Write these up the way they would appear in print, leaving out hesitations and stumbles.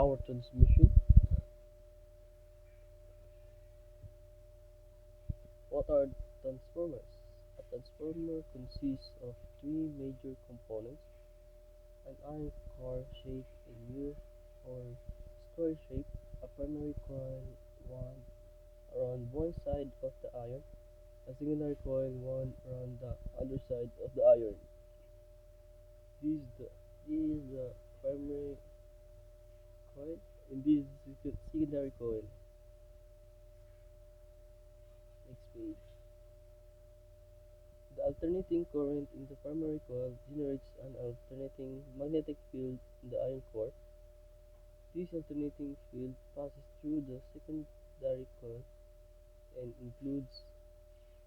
power transmission. What are transformers? A transformer consists of three major components: an iron core shaped in U or square shape, a primary coil wound around one side of the iron, a secondary coil wound around the other side of the iron. This is the primary coil, and this is the secondary coil. Next page. The alternating current in the primary coil generates an alternating magnetic field in the iron core. This alternating field passes through the secondary coil and includes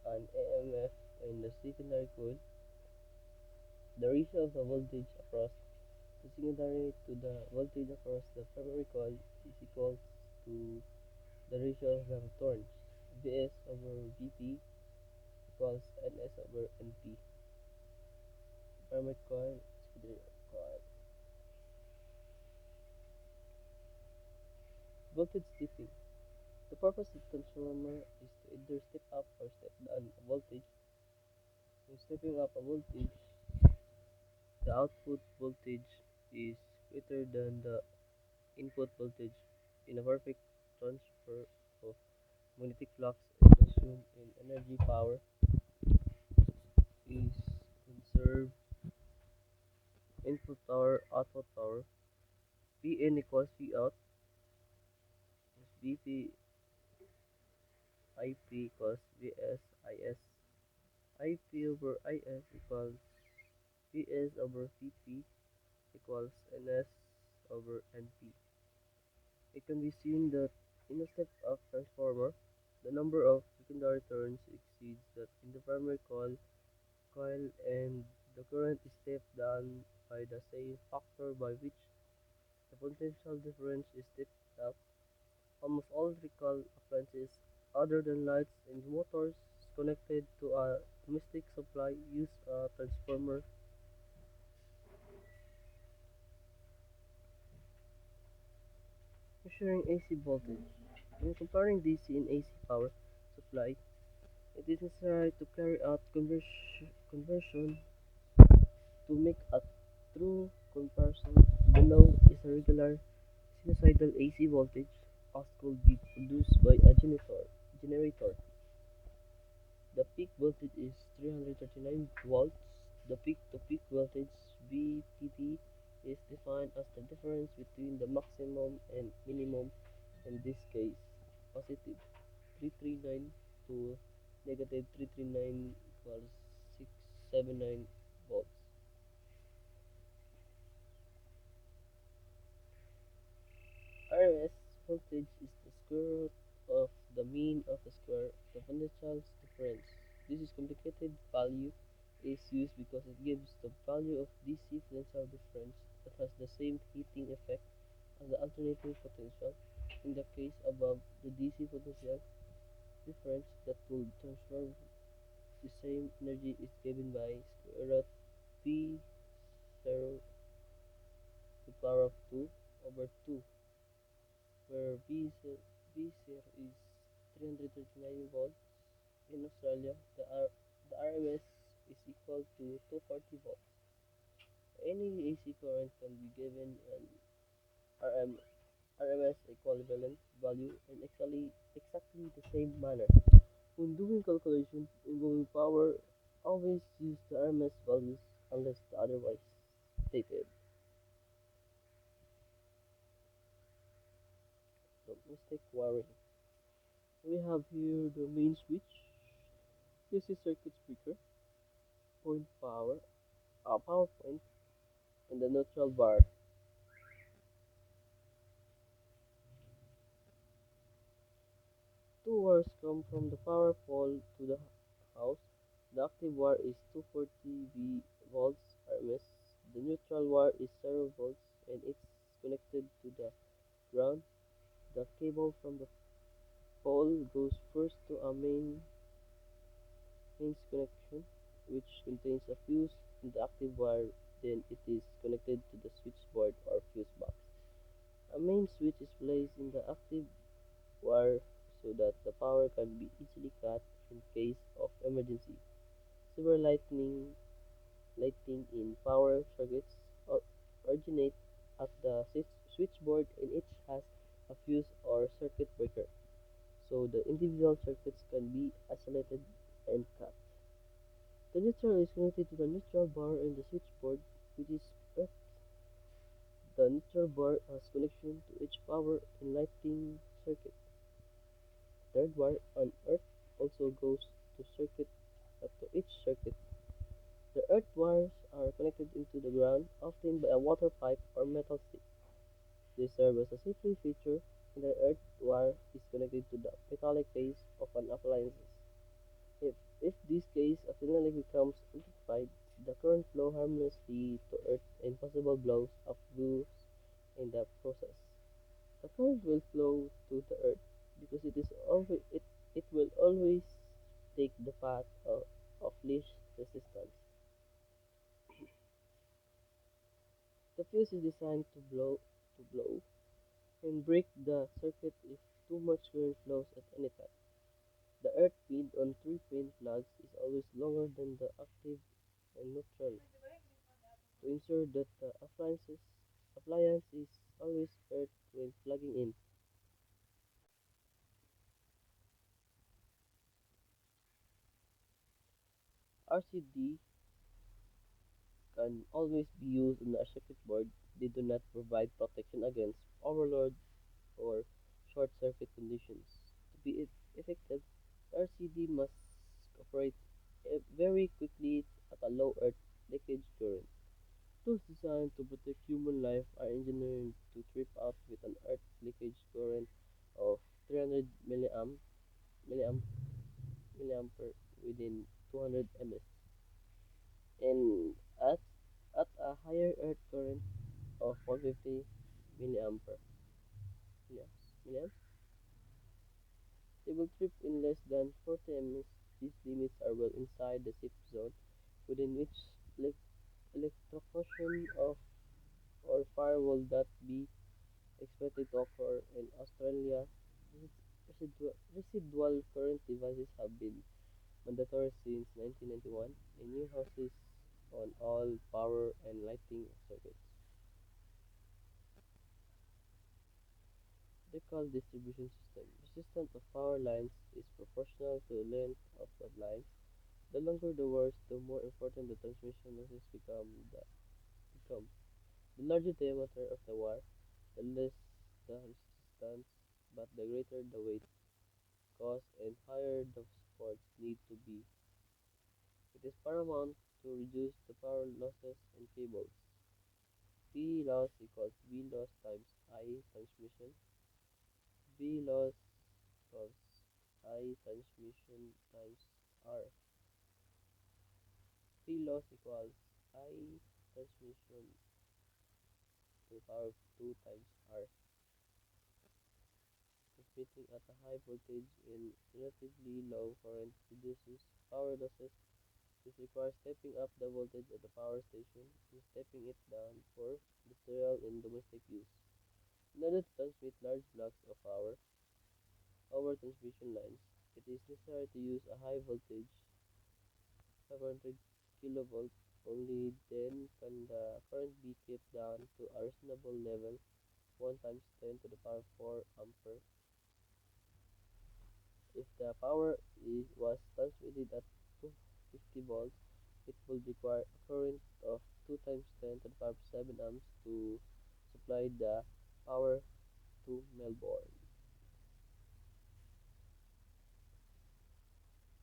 an EMF in the secondary coil. The ratio of the voltage across the secondary to the voltage across the primary coil is equal to the ratio of the turns. Vs over Vp equals Ns over Np. Primary coil, secondary coil. Voltage stepping. The purpose of transformer is to either step up or step down a voltage. When stepping up a voltage, the output voltage is greater than the input voltage. In a perfect transfer of magnetic flux and consumed in energy, power is conserved. Input power, output power. Pn equals Pout plus Vp. Ip equals Vs Is. Ip over Is equals Vs over Vp equals Ns over Np. It can be seen that in a step-up transformer, the number of secondary turns exceeds that in the primary coil, and the current is stepped down by the same factor by which the potential difference is stepped up. Almost all electrical appliances other than lights and motors connected to a domestic supply use a transformer. Measuring AC voltage. When comparing DC and AC power supply, it is necessary to carry out conversion to make a true comparison. Below is a regular sinusoidal AC voltage, as could be produced by a generator. The peak voltage is 339 volts. The peak-to-peak voltage (VPT) is defined as the difference between the maximum and minimum, in this case positive 339 to negative 339 equals 679 volts. RMS voltage is the square root of the mean of the square of the potential difference. This complicated value is used because it gives the value of DC potential difference that has the same heating effect as the alternating potential. In the case above, the DC potential difference that would transfer the same energy is given by square root P 0 to the power of 2 over 2, where V0 is 339 volts. In Australia, the RMS is equal to 240 volts. Any AC current can be given an RMS equivalent value in exactly the same manner. When doing calculations involving power, always use the RMS values unless otherwise stated. Domestic wiring. We have here the main switch. This is circuit breaker, point power point, and the neutral bar. Two wires come from the power pole to the house. The active wire is 240 volts RMS. The neutral wire is 0 volts and it's connected to the ground. The cable from the pole goes first to a mains connection, which contains a fuse in the active wire. Then it is connected to the switchboard or fuse box. A main switch is placed in the active wire so that the power can be easily cut in case of emergency. Several lighting in power circuits o- originate at the switchboard and each has a fuse or circuit breaker, so the individual circuits can be isolated and cut. The neutral is connected to the neutral bar in the switchboard, which is earth. The neutral bar has connection to each power and lighting circuit. Third wire on earth also goes to each circuit. The earth wires are connected into the ground, often by a water pipe or metal stick. They serve as a safety feature, and the earth wire is connected to the metallic base of an appliance. If this case accidentally becomes electrified, the current flow harmlessly to earth and possible blows of fuse in the process. The current will flow to the earth because it will always take the path of least resistance. The fuse is designed to blow and break the circuit if too much current flows at any time. The earth pin on three-pin plugs is always longer than the active and neutral to ensure that the appliance is always earth when plugging in. RCD can always be used on a circuit board. They do not provide protection against overload or short circuit conditions. To be effective, the RCD must operate very quickly at a low earth leakage current. Tools designed to protect human life are engineered to trip out with an earth leakage current of 300 milliamp, milliampere within 200 ms, and at a higher earth current of 150 milliampere milliamps, they will trip in less than 40 ms. These limits are well inside the safe zone within which electrocution of or fire will not be expected to occur. In Australia, residual current devices have been mandatory since 1991 in new houses on all power and lighting circuits. Vertical distribution system. Resistance of power lines is proportional to the length of the lines. The longer the wires, the more important the transmission losses become. The larger the diameter of the wire, the less the resistance, but the greater the weight, cost, and higher the supports need to be. It is paramount to reduce the power losses in cables. P loss equals V loss times I transmission. V loss equals I transmission times R. P loss equals I transmission to the power of 2 times R. Transmitting at a high voltage in relatively low current reduces power losses. This requires stepping up the voltage at the power station and stepping it down for industrial and domestic use. In order to transmit large blocks of power over transmission lines, it is necessary to use a high voltage, 500 kilovolt. Only then can the current be kept down to a reasonable level, 1 times 10 to the power 4 ampere. If the power was transmitted at 250 volts, it would require a current of 2 times 10 to the power 7 amps to supply the power to Melbourne.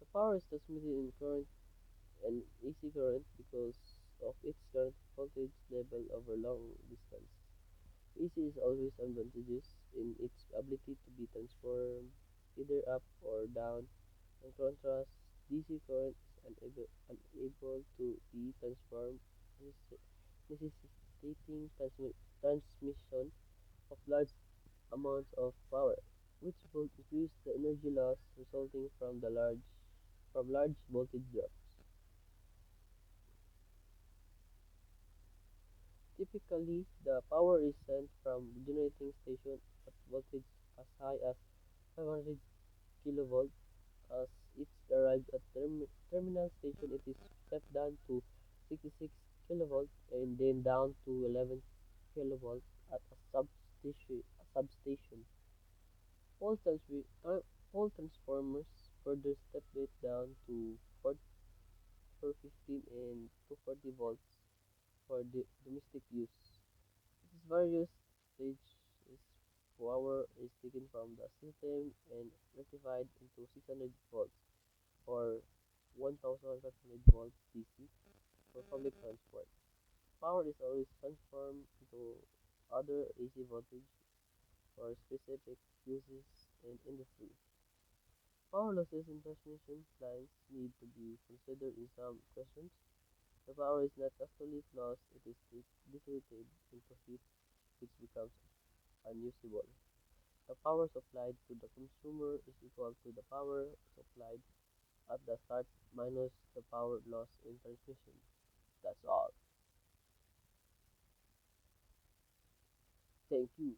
The power is transmitted in current and AC current because of its current voltage level over long distance. AC is always advantageous in its ability to be transformed either up or down. In contrast, DC current is unable to be transformed, necessitating transmission of large amounts of power, which will increase the energy loss resulting from large voltage drops. Typically, the power is sent from generating station at voltage as high as 500 kilovolts. As it arrives at terminal station, it is stepped down to 66 kilovolts and then down to 11 kilovolts at a substation. Pole, pole transformers further step it down to 415 and 240 volts for domestic use. Its various stages power is taken from the system and rectified into 600 volts or 1500 volts DC for public transport. Power is always transformed into other AC voltage for specific uses in industry. Power losses in transmission lines need to be considered in some questions. The power is not actually lost, it is dissipated into heat which becomes unusable. The power supplied to the consumer is equal to the power supplied at the start minus the power loss in transmission. That's all. Thank you.